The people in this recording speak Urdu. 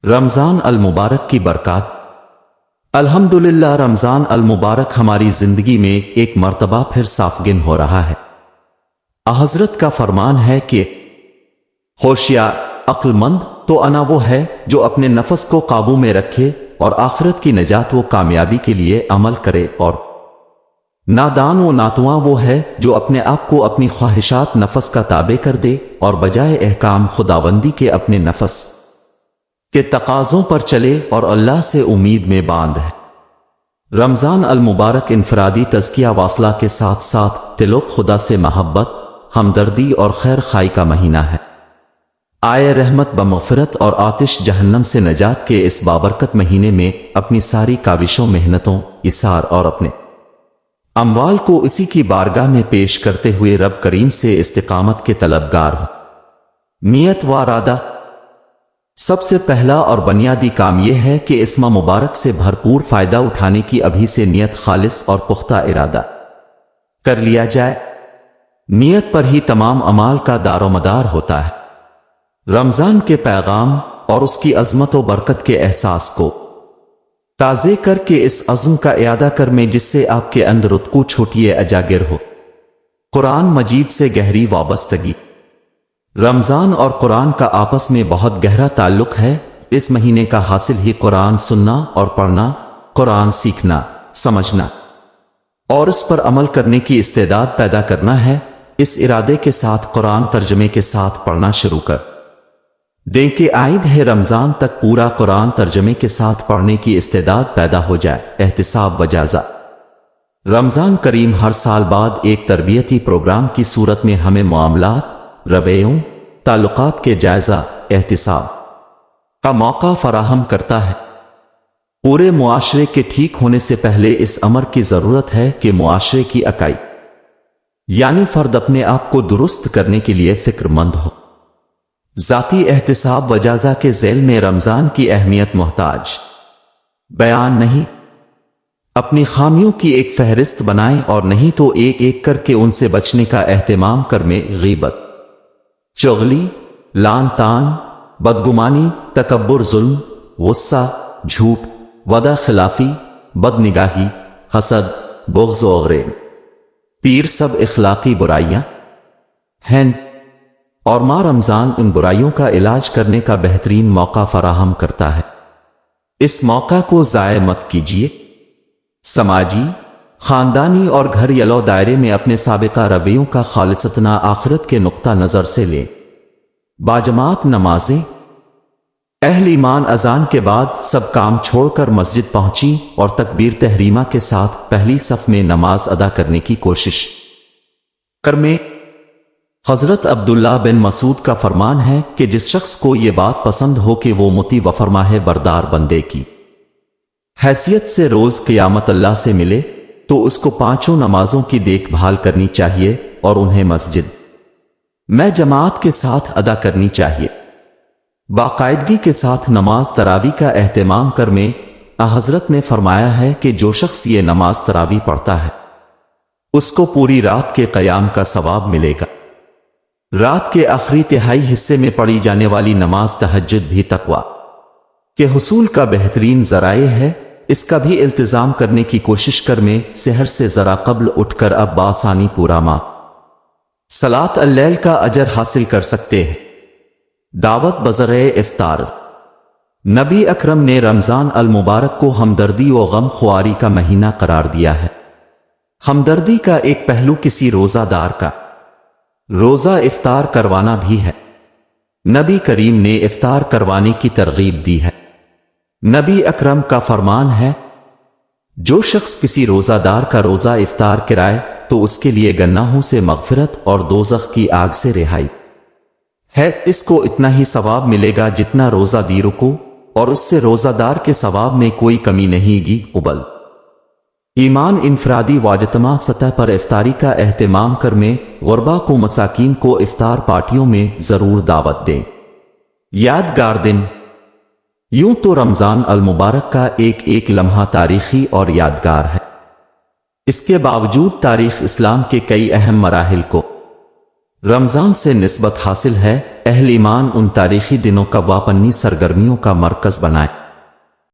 رمضان المبارک کی برکات۔ الحمدللہ رمضان المبارک ہماری زندگی میں ایک مرتبہ پھر صافگن ہو رہا ہے۔ حضرت کا فرمان ہے کہ ہوشیار عقل مند تو انا وہ ہے جو اپنے نفس کو قابو میں رکھے اور آخرت کی نجات و کامیابی کے لیے عمل کرے، اور نادان و ناتواں وہ ہے جو اپنے آپ کو اپنی خواہشات نفس کا تابع کر دے اور بجائے احکام خداوندی کے اپنے نفس کے تقاضوں پر چلے اور اللہ سے امید میں باندھ ہے۔ رمضان المبارک انفرادی تزکیہ واصلہ کے ساتھ ساتھ تعلق خدا سے محبت، ہمدردی اور خیر خواہی کا مہینہ ہے۔ آئے رحمت بمغفرت اور آتش جہنم سے نجات کے اس بابرکت مہینے میں اپنی ساری کاوشوں، محنتوں، اثار اور اپنے اموال کو اسی کی بارگاہ میں پیش کرتے ہوئے رب کریم سے استقامت کے طلبگار ہوں۔ نیت و ارادہ۔ سب سے پہلا اور بنیادی کام یہ ہے کہ اس ماہ مبارک سے بھرپور فائدہ اٹھانے کی ابھی سے نیت خالص اور پختہ ارادہ کر لیا جائے۔ نیت پر ہی تمام اعمال کا دار و مدار ہوتا ہے۔ رمضان کے پیغام اور اس کی عظمت و برکت کے احساس کو تازے کر کے اس عزم کا اعادہ کر میں جس سے آپ کے اندر رتکو چھوٹیے اجاگر ہو۔ قرآن مجید سے گہری وابستگی۔ رمضان اور قرآن کا آپس میں بہت گہرا تعلق ہے۔ اس مہینے کا حاصل ہی قرآن سننا اور پڑھنا، قرآن سیکھنا، سمجھنا اور اس پر عمل کرنے کی استعداد پیدا کرنا ہے۔ اس ارادے کے ساتھ قرآن ترجمے کے ساتھ پڑھنا شروع کر دیں کہ عائد ہے رمضان تک پورا قرآن ترجمے کے ساتھ پڑھنے کی استعداد پیدا ہو جائے۔ احتساب و جائزہ۔ رمضان کریم ہر سال بعد ایک تربیتی پروگرام کی صورت میں ہمیں معاملات، رویوں، تعلقات کے جائزہ احتساب کا موقع فراہم کرتا ہے۔ پورے معاشرے کے ٹھیک ہونے سے پہلے اس امر کی ضرورت ہے کہ معاشرے کی اکائی یعنی فرد اپنے آپ کو درست کرنے کے لیے فکر مند ہو۔ ذاتی احتساب و جائزہ کے ذیل میں رمضان کی اہمیت محتاج بیان نہیں۔ اپنی خامیوں کی ایک فہرست بنائیں اور نہیں تو ایک ایک کر کے ان سے بچنے کا اہتمام کر میں غیبت، چغلی، لان تان، بدگمانی، تکبر، ظلم، غصہ، جھوٹ، وعدہ خلافی، بد نگاہی، حسد، بغض و غیرہ پیر سب اخلاقی برائیاں ہیں، اور ماہ رمضان ان برائیوں کا علاج کرنے کا بہترین موقع فراہم کرتا ہے۔ اس موقع کو ضائع مت کیجیے۔ سماجی، خاندانی اور گھر یلو دائرے میں اپنے سابقہ رویوں کا خالصتاً آخرت کے نقطہ نظر سے لیں۔ باجماعت نمازیں۔ اہل ایمان اذان کے بعد سب کام چھوڑ کر مسجد پہنچی اور تکبیر تحریمہ کے ساتھ پہلی صف میں نماز ادا کرنے کی کوشش کر میں۔ حضرت عبداللہ بن مسعود کا فرمان ہے کہ جس شخص کو یہ بات پسند ہو کہ وہ مطیع و فرماہ بردار بندے کی حیثیت سے روز قیامت اللہ سے ملے تو اس کو 5 نمازوں کی دیکھ بھال کرنی چاہیے اور انہیں مسجد میں جماعت کے ساتھ ادا کرنی چاہیے۔ باقاعدگی کے ساتھ نماز تراویح کا اہتمام کر میں حضرت نے فرمایا ہے کہ جو شخص یہ نماز تراویح پڑھتا ہے اس کو پوری رات کے قیام کا ثواب ملے گا۔ رات کے آخری تہائی حصے میں پڑھی جانے والی نماز تہجد بھی تقویٰ کے حصول کا بہترین ذرائع ہے۔ اس کا بھی التزام کرنے کی کوشش کر میں سحر سے ذرا قبل اٹھ کر اب بآسانی پورا ماہ صلاۃ اللیل کا اجر حاصل کر سکتے ہیں۔ دعوت بذریعہ افطار۔ نبی اکرم نے رمضان المبارک کو ہمدردی و غم خواری کا مہینہ قرار دیا ہے۔ ہمدردی کا ایک پہلو کسی روزہ دار کا روزہ افطار کروانا بھی ہے۔ نبی کریم نے افطار کروانے کی ترغیب دی ہے۔ نبی اکرم کا فرمان ہے، جو شخص کسی روزہ دار کا روزہ افطار کرائے تو اس کے لیے گناہوں سے مغفرت اور دوزخ کی آگ سے رہائی ہے۔ اس کو اتنا ہی ثواب ملے گا جتنا روزہ دیروں کو، اور اس سے روزہ دار کے ثواب میں کوئی کمی نہیں گی۔ قبل ایمان انفرادی واجتماع سطح پر افطاری کا اہتمام کر میں غربا کو، مساکین کو افطار پارٹیوں میں ضرور دعوت دیں۔ یادگار دن۔ یوں تو رمضان المبارک کا ایک ایک لمحہ تاریخی اور یادگار ہے۔ اس کے باوجود تاریخ اسلام کے کئی اہم مراحل کو رمضان سے نسبت حاصل ہے، اہل ایمان ان تاریخی دنوں کا واپنی سرگرمیوں کا مرکز بنائے۔